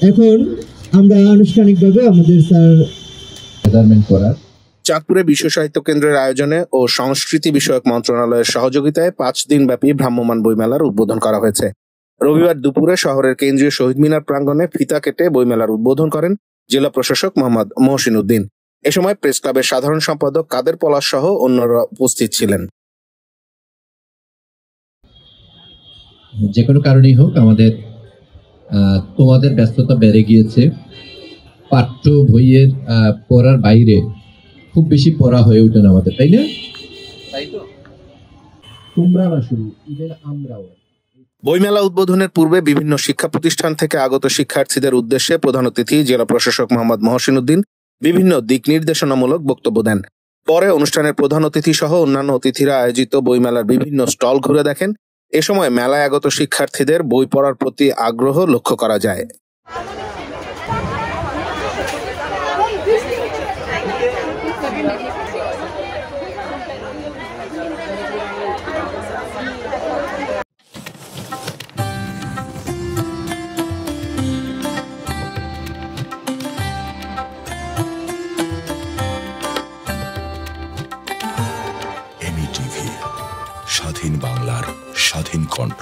এখন আমরা আনুষ্ঠানিকভাবে আমাদের স্যার মেজারমেন্ট করার চাঁদপুরে বিশ্ব সাহিত্য কেন্দ্রের আয়োজনে ও সংস্কৃতি বিষয়ক মন্ত্রণালয়ের সহযোগিতায় 5 দিনব্যাপী ভ্রাম্যমাণ বইমেলার উদ্বোধন করা হয়েছে। রবিবার দুপুরে শহরের কেন্দ্রীয় শহীদ মিনার প্রাঙ্গণে ফিতা কেটে বইমেলার উদ্বোধন করেন জেলা প্রশাসক মোহাম্মদ মহসিন উদ্দিন। এ সময় প্রেস ক্লাবের সাধারণ সম্পাদক কাদের পলাশ সহ অন্যরা উপস্থিত ছিলেন। যে কোনো কারণেই হোক আমাদের তোমাদের ব্যস্ততা বেড়ে গিয়েছে, পাঠ্য বইয়ের পড়ার বাইরে খুব বেশি পড়া হয়ে ওঠে না আমাদের, তাই না? তাই তো, তোমরা না শুরু ইভেন আমরাও। বইমেলা উদ্বোধনের পূর্বে বিভিন্ন শিক্ষা প্রতিষ্ঠান থেকে আগত শিক্ষার্থীদের উদ্দেশ্যে প্রধান অতিথি জেলা প্রশাসক মোহাম্মদ মহসিন উদ্দিন বিভিন্ন দিক নির্দেশনামূলক বক্তব্য দেন। পরে অনুষ্ঠানের প্রধান অতিথি সহ অন্যান্য অতিথিরা আয়োজিত বইমেলার বিভিন্ন স্টল ঘুরে দেখেন। এ সময় মেলায় আগত শিক্ষার্থীদের বই পড়ার প্রতি আগ্রহ লক্ষ্য করা যায়। এমই টিভি, স্বাধীন বাংলার স্বাধীন কণ্ঠ।